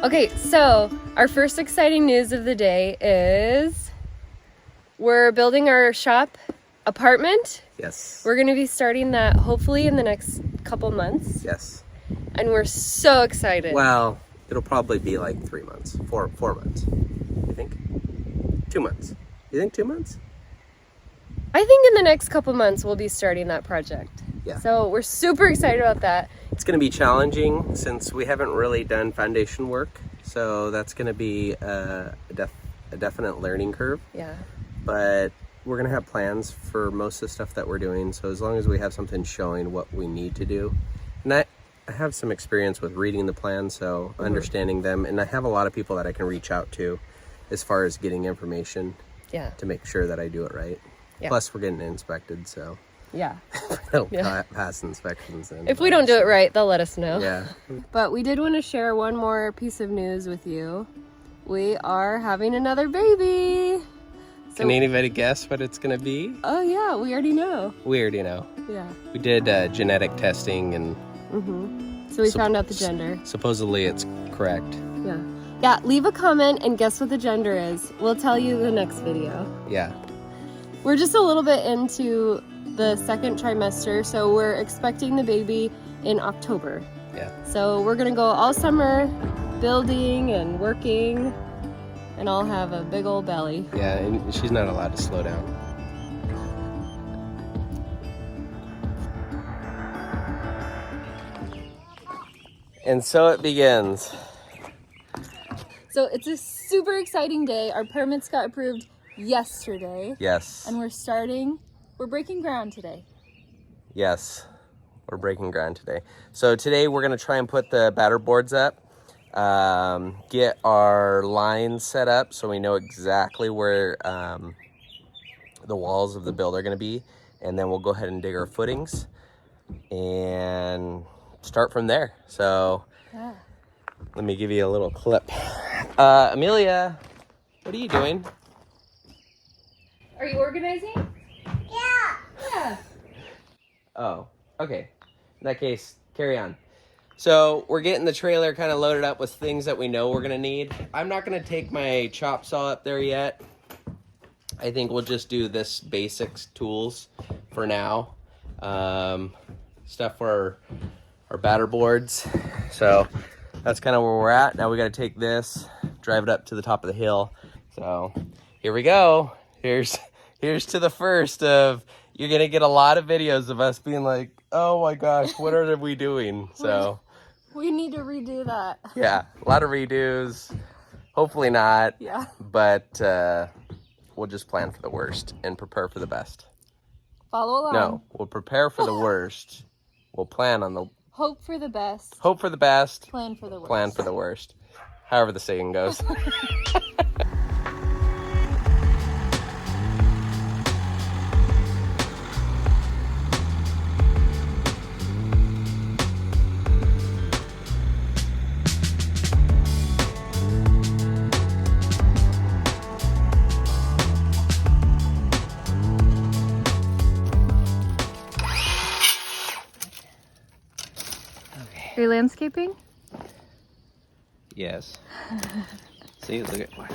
Okay, so our first exciting news of the day is we're building our shop apartment. Yes. We're going to be starting that hopefully in the next couple months. Yes. And we're so excited. Well, it'll probably be like 3 months, four months. You think? 2 months. You think 2 months? I think in the next couple months we'll be starting that project. Yeah. So we're super excited about that. It's going to be challenging since we haven't really done foundation work. So that's going to be a definite learning curve. Yeah. But we're going to have plans for most of the stuff that we're doing. So as long as we have something showing what we need to do. And I have some experience with reading the plans, so understanding them. And I have a lot of people that I can reach out to as far as getting information to make sure that I do it right. Yeah. Plus, we're getting it inspected, so yeah, they'll pass inspections. If we don't do it right, they'll let us know. Yeah. But we did want to share one more piece of news with you. We are having another baby. So, can anybody guess what it's going to be? Oh yeah, we already know. We already know. Yeah. We did genetic testing and. So we found out the gender. Supposedly, it's correct. Yeah. Yeah. Leave a comment and guess what the gender is. We'll tell you the next video. Yeah. We're just a little bit into the second trimester, so we're expecting the baby in October. Yeah. So we're gonna go all summer building and working, and I'll have a big old belly. Yeah, and she's not allowed to slow down. And so it begins. So it's a super exciting day. Our permits got approved yesterday. Yes. And we're breaking ground today. Yes, we're breaking ground today. So today we're gonna try and put the batter boards up, get our lines set up so we know exactly where the walls of the build are gonna be, and then we'll go ahead and dig our footings and start from there. So let me give you a little clip. Amelia, what are you doing? Are you organizing? Yeah. Oh, okay. In that case, carry on. So we're getting the trailer kind of loaded up with things that we know we're gonna need. I'm not gonna take my chop saw up there yet. I think we'll just do this basics tools for now. Stuff for our batter boards. So that's kind of where we're at. Now we got to take this, drive it up to the top of the hill. So here we go. Here's to the first of, you're going to get a lot of videos of us being like, oh my gosh, what are we doing? So we need to redo that. Yeah, a lot of redos. Hopefully not. Yeah. But we'll just plan for the worst and prepare for the best. Follow along. No, we'll prepare for the worst. We'll plan on the... Hope for the best. Hope for the best. Plan for the worst. Plan for the worst. However the saying goes. Are you landscaping? Yes. See, look at... Watch.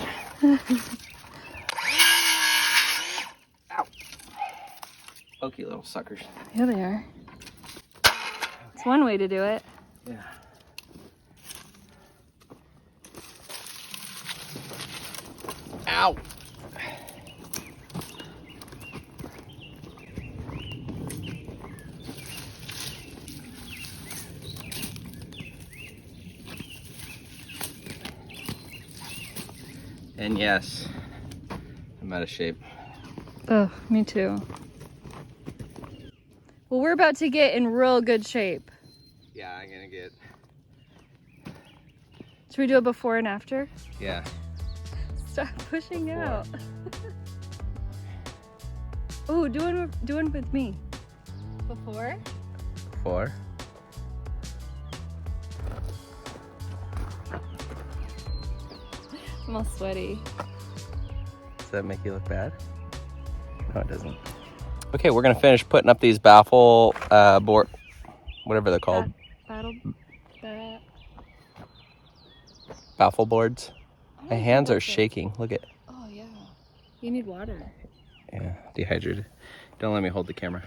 Ow. Pokey little suckers. Yeah, they are. It's one way to do it. Yeah. Ow. And yes, I'm out of shape. Oh, me too. Well, we're about to get in real good shape. Yeah, I'm gonna get... Should we do a before and after? Yeah. Stop pushing out. Oh, do one with me. Before? Before. I'm all sweaty. Does that make you look bad? No, it doesn't. Okay, we're gonna finish putting up these baffle board, whatever they're called. baffle boards. My hands are shaking. Look at. Oh yeah. You need water. Yeah, dehydrated. Don't let me hold the camera.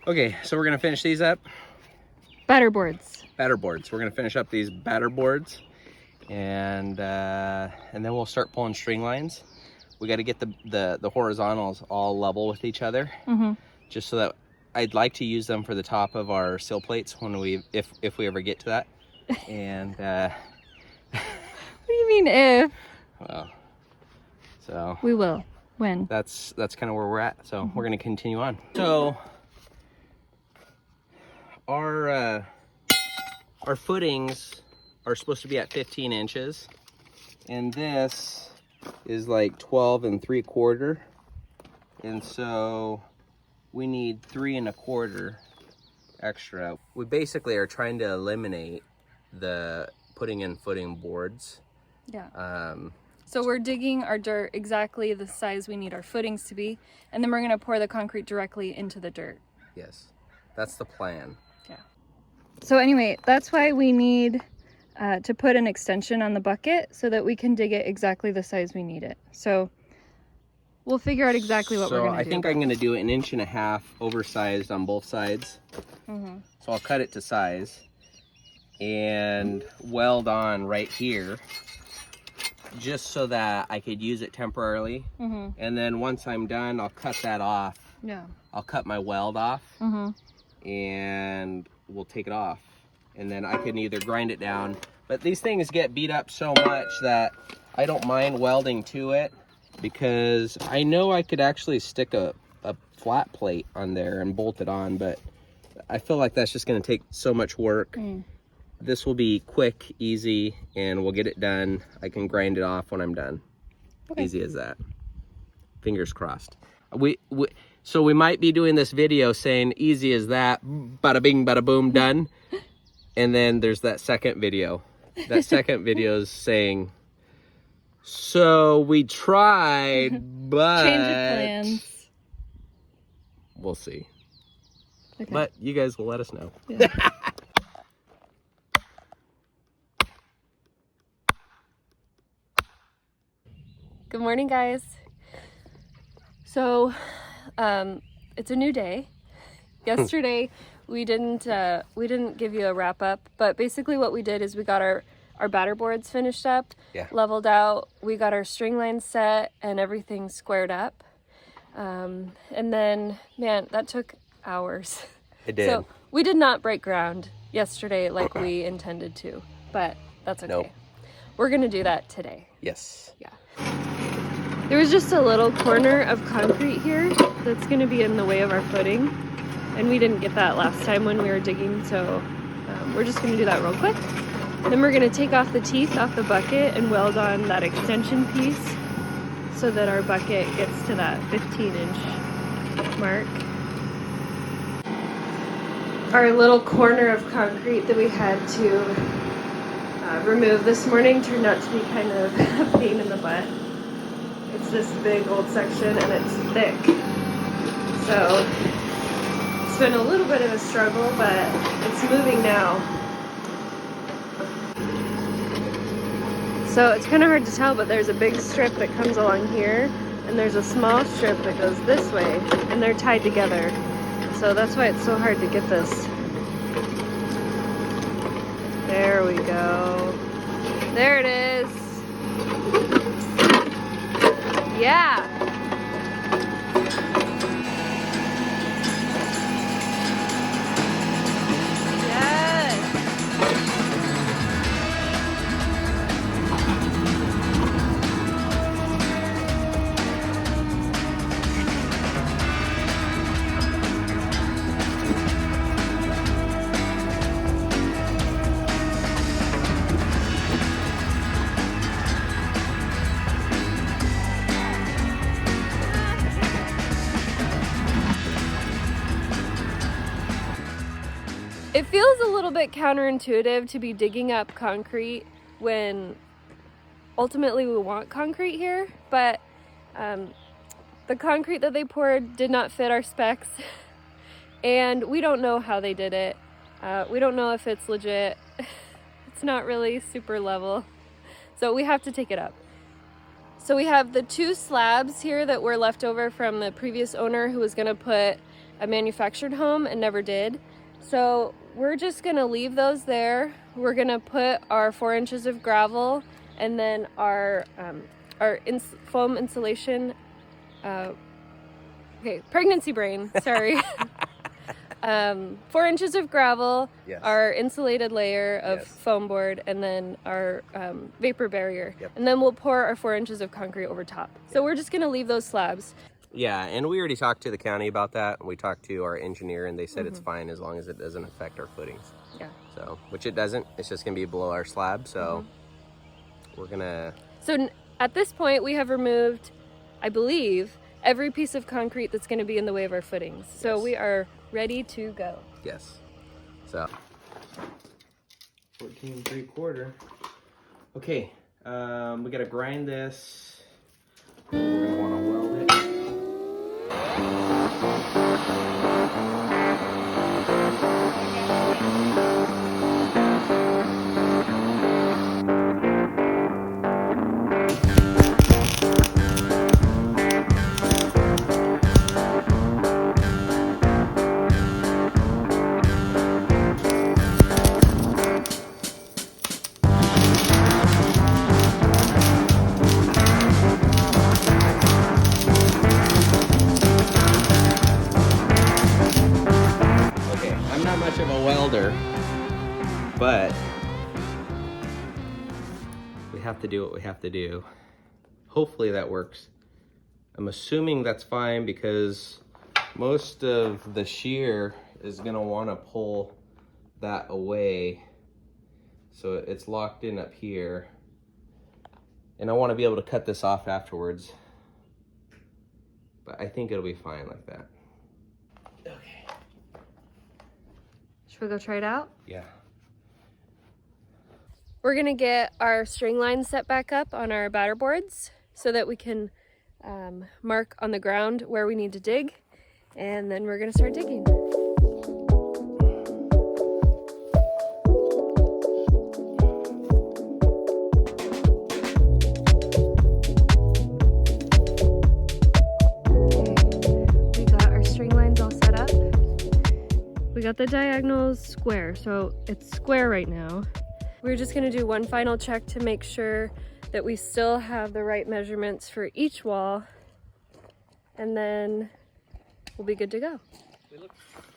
Okay, so we're gonna finish these up. Batter boards. Batter boards. We're gonna finish up these batter boards, and then we'll start pulling string lines. We got to get the horizontals all level with each other, just so that I'd like to use them for the top of our sill plates when if we ever get to that. And what do you mean if? Well, so we will. When? That's kind of where we're at. So we're gonna continue on. So our footings are supposed to be at 15 inches, and this is like 12 3/4, and so we need 3 1/4 extra. We basically are trying to eliminate the putting in footing boards. Yeah. So we're digging our dirt exactly the size we need our footings to be, and then we're gonna pour the concrete directly into the dirt. Yes, that's the plan. Yeah. So anyway, that's why we need to put an extension on the bucket so that we can dig it exactly the size we need it. So we'll figure out exactly what we're gonna do. So I think I'm gonna do 1.5 inches oversized on both sides. So I'll cut it to size and weld on right here, just so that I could use it temporarily. And then once I'm done, I'll cut that off. Yeah. I'll cut my weld off, and we'll take it off. And then I can either grind it down. But these things get beat up so much that I don't mind welding to it, because I know I could actually stick a flat plate on there and bolt it on, but I feel like that's just gonna take so much work. This will be quick, easy, and we'll get it done. I can grind it off when I'm done. Okay. Easy as that. Fingers crossed. So we might be doing this video saying easy as that, bada bing, bada boom, done. And then there's that second video. That second video is saying, so we tried, but change of plans. We'll see. Okay. But you guys will let us know. Yeah. Good morning, guys. So it's a new day. Yesterday we didn't give you a wrap up, but basically what we did is we got our batter boards finished up, leveled out, we got our string lines set and everything squared up, and then, man, that took hours. It did. So we did not break ground yesterday like we intended to, but that's okay. Nope. We're gonna do that today. Yes. Yeah. There was just a little corner of concrete here that's gonna be in the way of our footing, and we didn't get that last time when we were digging, so we're just gonna do that real quick. Then we're gonna take off the teeth off the bucket and weld on that extension piece so that our bucket gets to that 15-inch mark. Our little corner of concrete that we had to remove this morning turned out to be kind of a pain in the butt. It's this big old section and it's thick. So it's been a little bit of a struggle, but it's moving now. So it's kind of hard to tell, but there's a big strip that comes along here and there's a small strip that goes this way, and they're tied together. So that's why it's so hard to get this. There we go. There it is. Yeah. It feels a little bit counterintuitive to be digging up concrete when ultimately we want concrete here, but the concrete that they poured did not fit our specs, and we don't know how they did it. We don't know if it's legit. It's not really super level. So we have to take it up. So we have the 2 slabs here that were left over from the previous owner who was gonna put a manufactured home and never did. So we're just gonna leave those there. We're gonna put our 4 inches of gravel and then our foam insulation, okay, pregnancy brain, sorry. 4 inches of gravel, Yes. our insulated layer of Yes. foam board, and then our vapor barrier. Yep. And then we'll pour our 4 inches of concrete over top. So we're just gonna leave those slabs. Yeah, and we already talked to the county about that. We talked to our engineer, and they said it's fine as long as it doesn't affect our footings. Yeah. So, which it doesn't. It's just going to be below our slab. So, we're going to... So at this point, we have removed, I believe, every piece of concrete that's gonna be in the way of our footings. So Yes. we are ready to go. Yes. So, 14 3/4. Okay, we got to grind this. We're going to want to weld it. Much of a welder, but we have to do what we have to do. Hopefully that works. I'm assuming that's fine because most of the shear is going to want to pull that away, so it's locked in up here, and I want to be able to cut this off afterwards, but I think it'll be fine like that. Okay. Should we go try it out? Yeah. We're gonna get our string lines set back up on our batter boards so that we can mark on the ground where we need to dig, and then we're gonna start digging. We got our string lines all set up. We got the diagonals square, so it's square right now. We're just gonna do one final check to make sure that we still have the right measurements for each wall, and then we'll be good to go.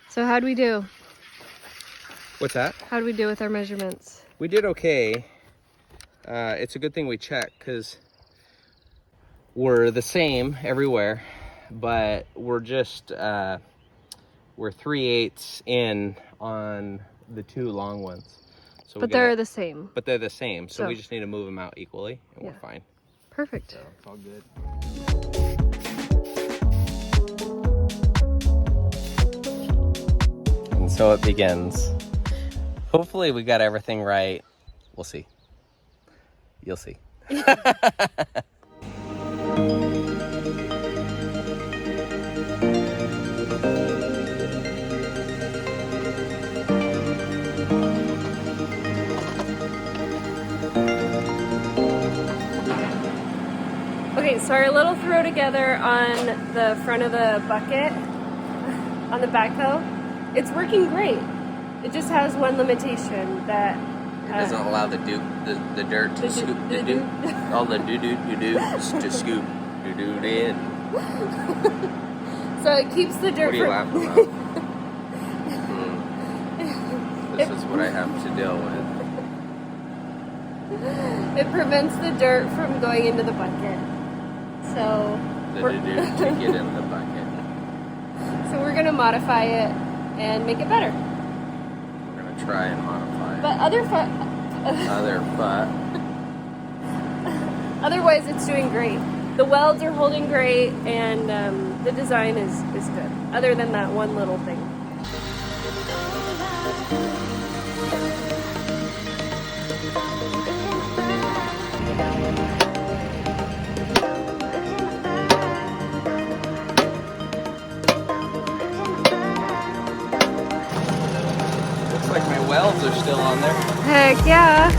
So how'd we do? What's that? How'd we do with our measurements? We did okay. It's a good thing we checked because we're the same everywhere, but we're just we're 3/8 in on the 2 long ones. So But they're the same. But they're the same, so So- we just need to move them out equally, and Yeah. we're fine. Perfect. So it's all good. And so it begins. Hopefully we got everything right. We'll see. You'll see. Okay, so our little throw together on the front of the bucket, on the backhoe, it's working great. It just has one limitation that It doesn't allow the dirt to scoop all the doo-doo to scoop doo-doo in. So it keeps the dirt What are you from... laughing about? This is what I have to deal with. It prevents the dirt from going into the bucket. So The doo-doo to get in the bucket. So we're gonna modify it and make it better. We're gonna try and modify it. But otherwise it's doing great. The welds are holding great, and the design is good, other than that one little thing. Looks like my welds are still on there. Heck yeah!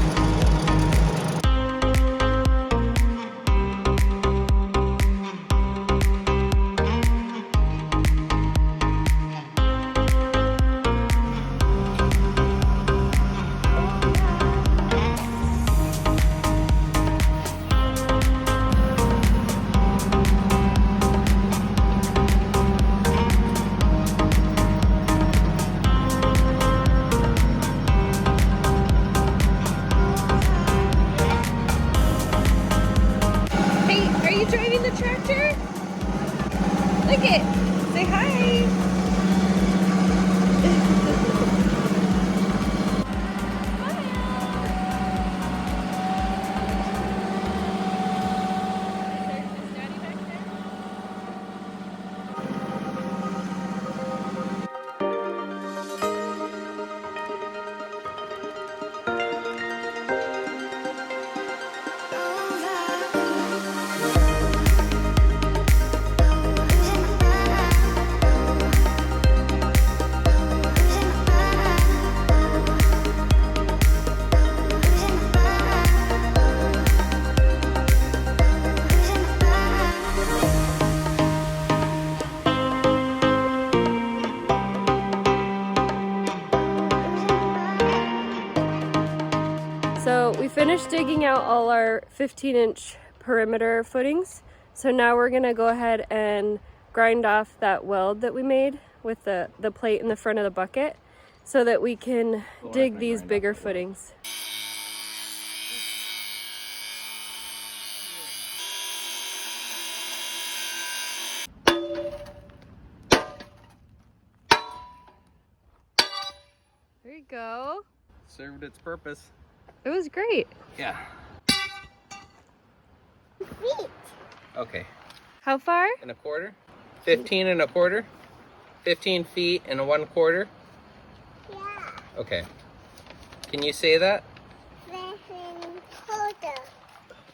finished digging out all our 15-inch perimeter footings. So now we're gonna go ahead and grind off that weld that we made with the plate in the front of the bucket so that we can dig these bigger footings. There you go. Served its purpose. It was great. Yeah. Feet. Okay. How far? 1/4. 15 1/4. 15 feet and 1/4. Yeah. Okay. Can you say that?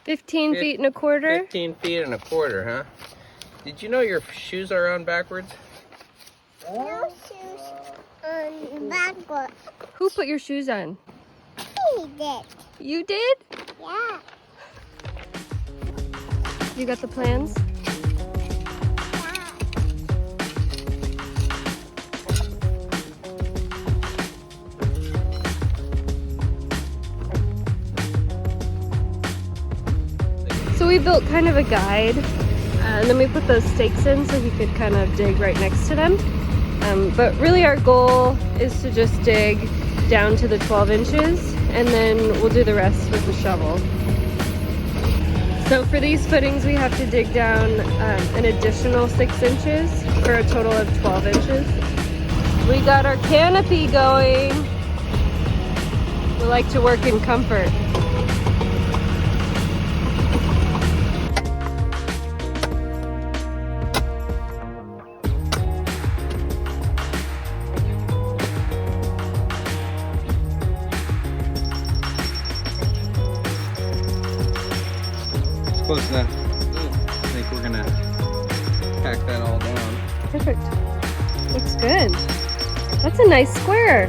15 feet and a quarter? 15 feet and 1/4, huh? Did you know your shoes are on backwards? No shoes on backwards. Who put your shoes on? He did. You did? Yeah. You got the plans? So we built kind of a guide, and then we put those stakes in so he could kind of dig right next to them. But really our goal is to just dig down to the 12 inches, and then we'll do the rest with the shovel. So for these footings we have to dig down an additional 6 inches for a total of 12 inches. We got our canopy going. We like to work in comfort. Close enough. I think we're gonna pack that all down. Perfect. Looks good. That's a nice square.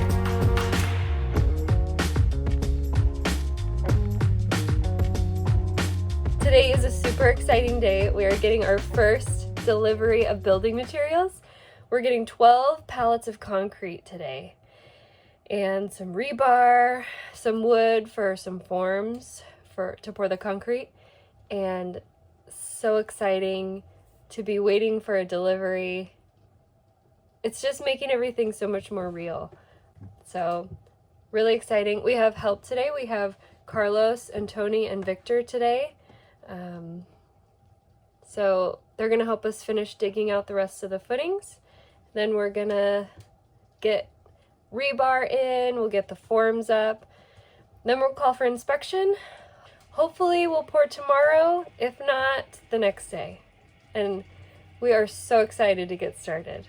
Today is a super exciting day. We are getting our first delivery of building materials. We're getting 12 pallets of concrete today, and some rebar, some wood for some forms to pour the concrete. And so exciting to be waiting for a delivery. It's just making everything so much more real. So really exciting. We have help today. We have Carlos and Tony and Victor today. So they're gonna help us finish digging out the rest of the footings. Then we're gonna get rebar in, we'll get the forms up. Then we'll call for inspection. Hopefully we'll pour tomorrow, if not, the next day. And we are so excited to get started.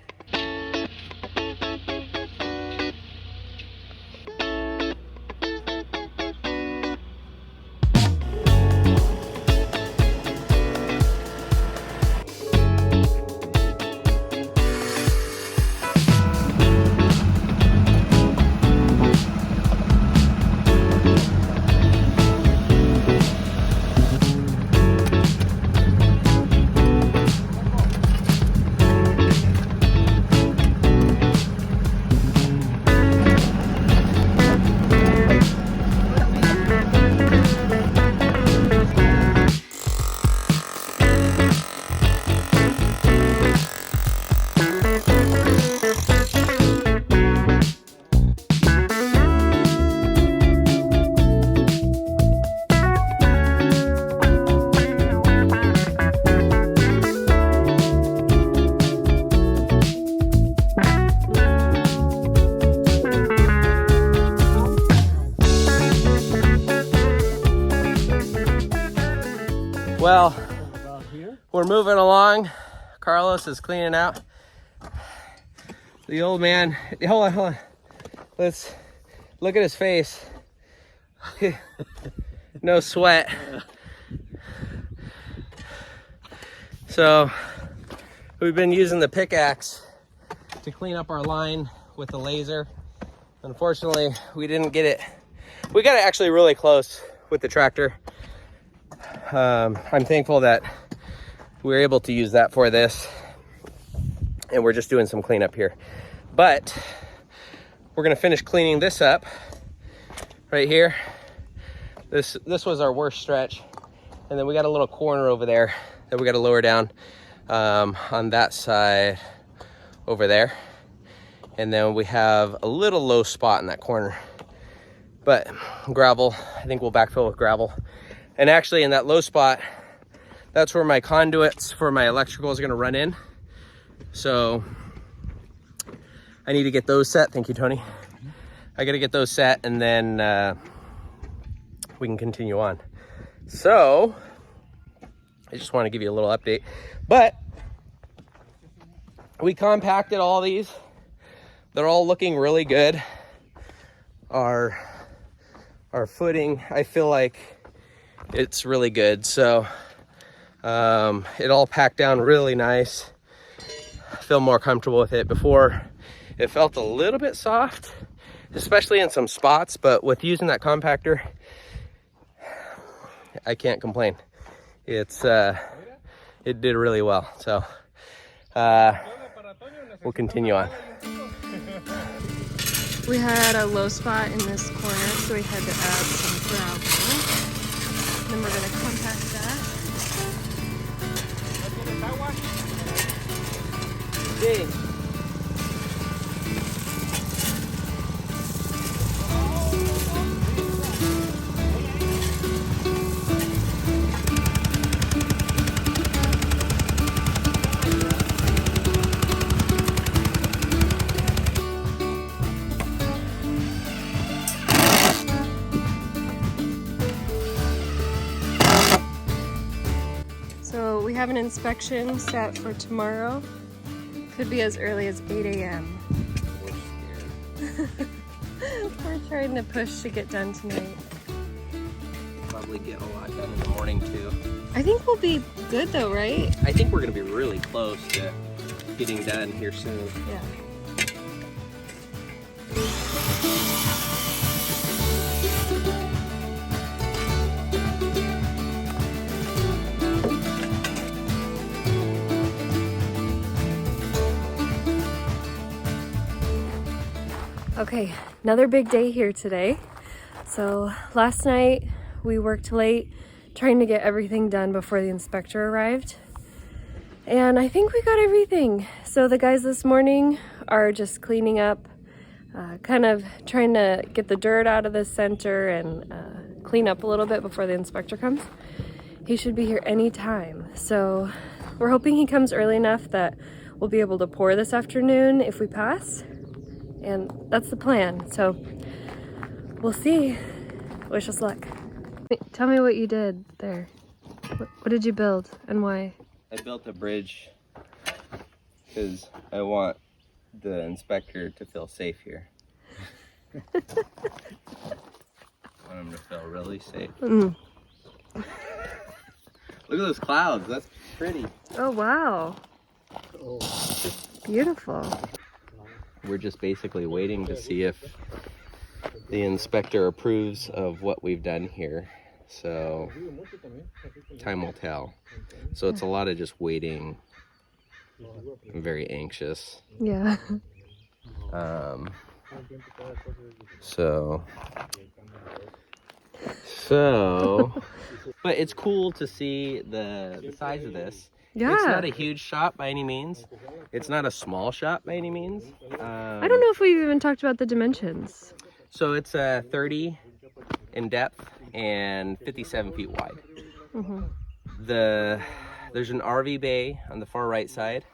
Well, we're moving along. Carlos is cleaning out. The old man, hold on. Let's look at his face. No sweat. So we've been using the pickaxe to clean up our line with the laser. Unfortunately, we didn't get it. We got it actually really close with the tractor. I'm thankful that we were able to use that for this, and we're just doing some cleanup here. But we're gonna finish cleaning this up right here. This was our worst stretch. And then we got a little corner over there that we got to lower down on that side over there. And then we have a little low spot in that corner. But gravel, I think we'll backfill with gravel. And actually in that low spot, that's where my conduits for my electrical is gonna run in. So I need to get those set. Thank you, Tony. I gotta get those set and then we can continue on. So I just want to give you a little update. But we compacted all these. They're all looking really good. Our footing, I feel like it's really good. So it all packed down really nice. I feel more comfortable with it. Before, it felt a little bit soft, especially in some spots, but with using that compactor, I can't complain. It's it did really well. So we'll continue on. We had a low spot in this corner, so we had to add some gravel. Then we're gonna compact that. So we have an inspection set for tomorrow. Could be as early as 8 a.m. We're trying to push to get done tonight. Probably get a lot done in the morning too. I think we'll be good though, right? I think we're gonna be really close to getting done here soon. Yeah. Okay, another big day here today. So last night we worked late trying to get everything done before the inspector arrived. And I think we got everything. So the guys this morning are just cleaning up, kind of trying to get the dirt out of the center and clean up a little bit before the inspector comes. He should be here anytime. So we're hoping he comes early enough that we'll be able to pour this afternoon if we pass. And that's the plan. So we'll see. Wish us luck. Tell me what you did there. What did you build and why? I built a bridge because I want the inspector to feel safe here. I want him to feel really safe. Mm. Look at those clouds. That's pretty. Oh, wow. Beautiful. We're just basically waiting to see if the inspector approves of what we've done here. So time will tell. So it's a lot of just waiting. I'm very anxious. Yeah. But it's cool to see the size of this. Yeah. It's not a huge shop by any means. It's not a small shop by any means. I don't know if we've even talked about the dimensions. So it's 30 in depth and 57 feet wide. Mm-hmm. There's an RV bay on the far right side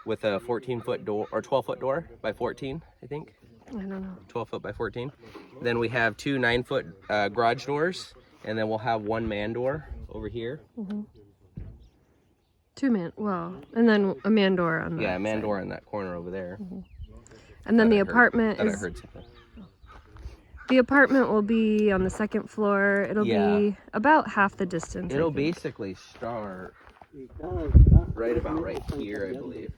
with a 14-foot door or 12-foot door by 14, I think. I don't know. 12 foot by 14. Then we have two 9-foot garage doors, and then we'll have one man door over here. Mm-hmm. Well, and then a man door on the Yeah, a man side. door in that corner over there. Mm-hmm. And then the apartment I is... heard something. The apartment will be on the second floor. It'll Yeah. be about half the distance. It'll basically start right about right here, I believe.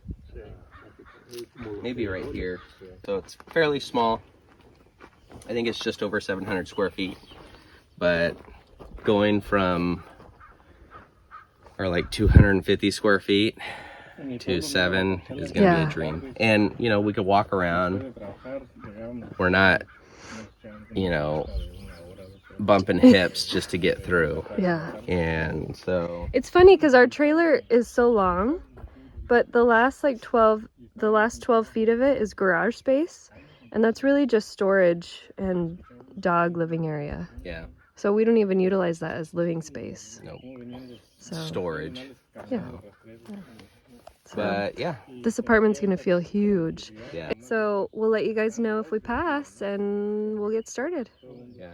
Maybe right here. So it's fairly small. I think it's just over 700 square feet. But going from, or like 250 square feet to 7 is going to be a dream. And, you know, we could walk around. We're not, you know, bumping hips just to get through. Yeah. And so It's funny because our trailer is so long, but the last 12 feet of it is garage space, and that's really just storage and dog living area. yeah, So we don't even utilize that as living space. nope. So Storage. yeah. So But yeah, this apartment's gonna feel huge. yeah, So we'll let you guys know if we pass, and we'll get started. yeah.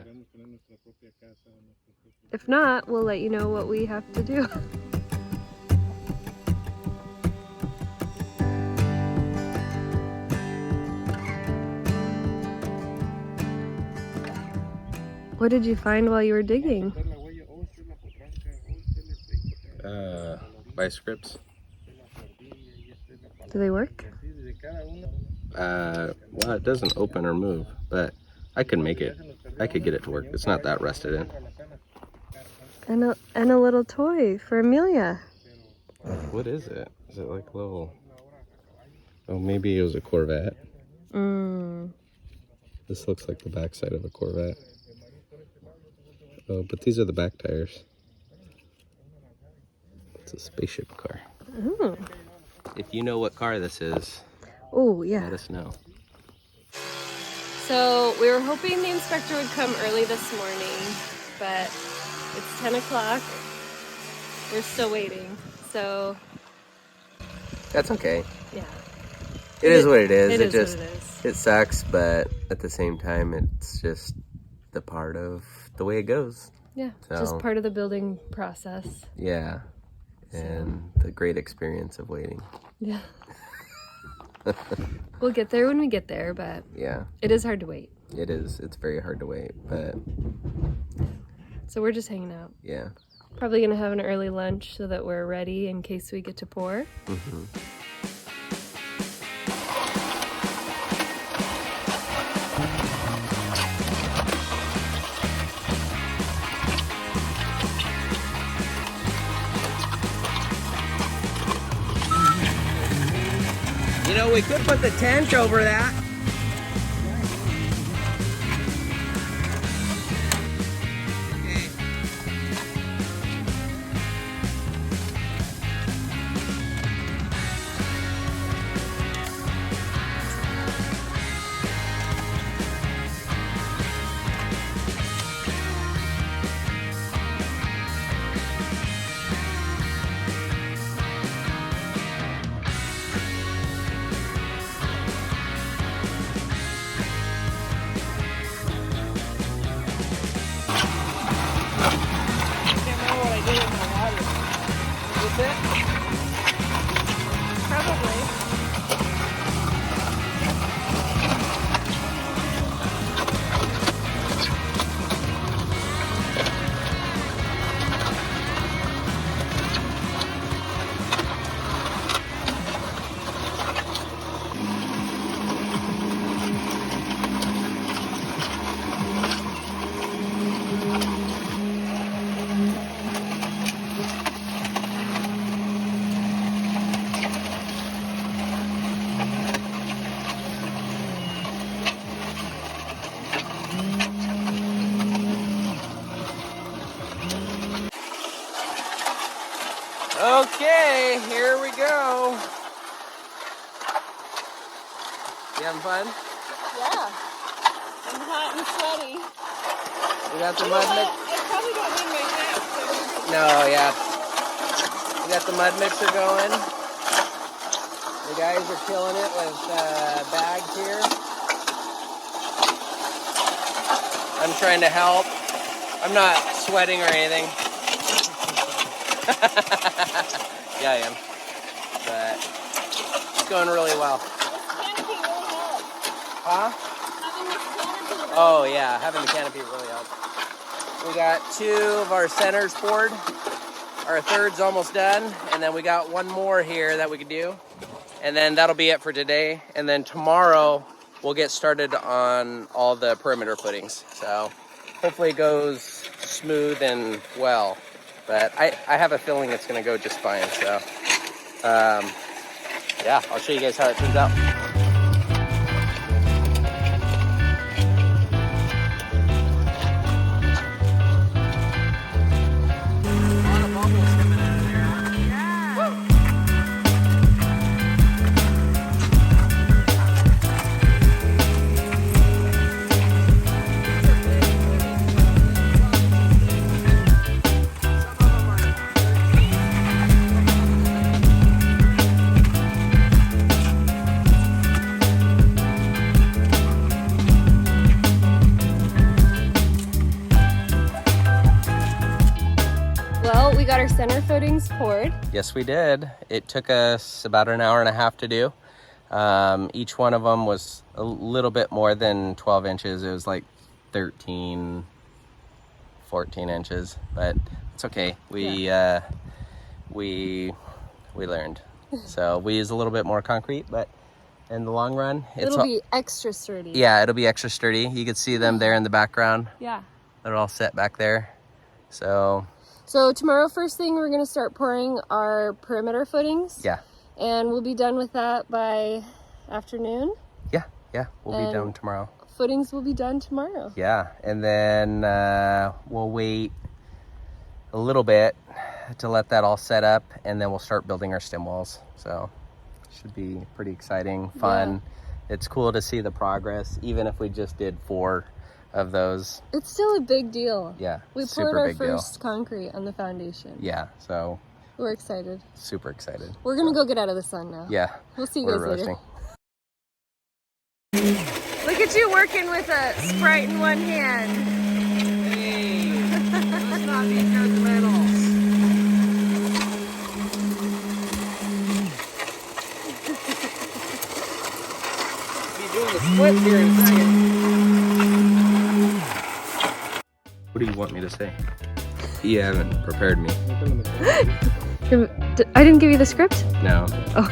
If not, we'll let you know what we have to do. What did you find while you were digging? Buy scripts. Do they work? Well, it doesn't open or move, but I could make it. I could get it to work. It's not that rusted in. And a little toy for Amelia. What is it? Is it like a little... Oh, maybe it was a Corvette. This looks like the backside of a Corvette. Oh, but these are the back tires. It's a spaceship car. Oh. If you know what car this is, Oh, yeah. let us know. So we were hoping the inspector would come early this morning, but it's 10 o'clock. We're still waiting. So That's okay. yeah. It is what it is. It is just what it is. it sucks, but at the same time, it's just the part of the way it goes. Yeah, So- just part of the building process. Yeah, and the great experience of waiting. Yeah. We'll get there when we get there, but Yeah, it is hard to wait. it is. It's very hard to wait, but So we're just hanging out. yeah. Probably gonna have an early lunch so that we're ready in case we get to pour. Mm-hmm. You know, we could put the tent over that. Okay. Probably. Okay, here we go. You having fun? Yeah. I'm hot and sweaty. We got the mud mix. I probably don't need my hat. So. No, yeah. We got the mud mixer going. The guys are killing it with bags here. I'm trying to help. I'm not sweating or anything. Yeah, I am. But it's going really well. Huh? Oh yeah, having the canopy really helps. We got 2 of our centers poured. Our third's almost done, and then we got 1 more here that we could do. And then that'll be it for today. And then tomorrow we'll get started on all the perimeter footings. So hopefully it goes smooth and well. But I have a feeling it's gonna go just fine. So yeah, I'll show you guys how it turns out. footings poured. Yes, we did. It took us about an hour and a half to do. Each one of them was a little bit more than 12 inches. It was like 13, 14 inches, but it's okay. We learned. So we use a little bit more concrete, but in the long run, It'll be extra sturdy. Yeah, it'll be extra sturdy. You can see them there in the background. Yeah. They're all set back there. So tomorrow, first thing, we're gonna start pouring our perimeter footings. yeah. And we'll be done with that by afternoon. Yeah, we'll be done tomorrow. Footings will be done tomorrow. Yeah, and then we'll wait a little bit to let that all set up, and then we'll start building our stem walls. So should be pretty exciting, fun. Yeah. It's cool to see the progress, even if we just did 4 of those. It's still a big deal. Yeah, we poured our first concrete on the foundation. Yeah, so we're excited. Super excited. We're gonna go get out of the sun now. Yeah, we'll see you guys roasting. later. Look at you working with a Sprite in one hand. Hey, let's not be judgmental. Be doing the split here in a second. What do you want me to say? You haven't prepared me. I didn't give you the script? No. Oh.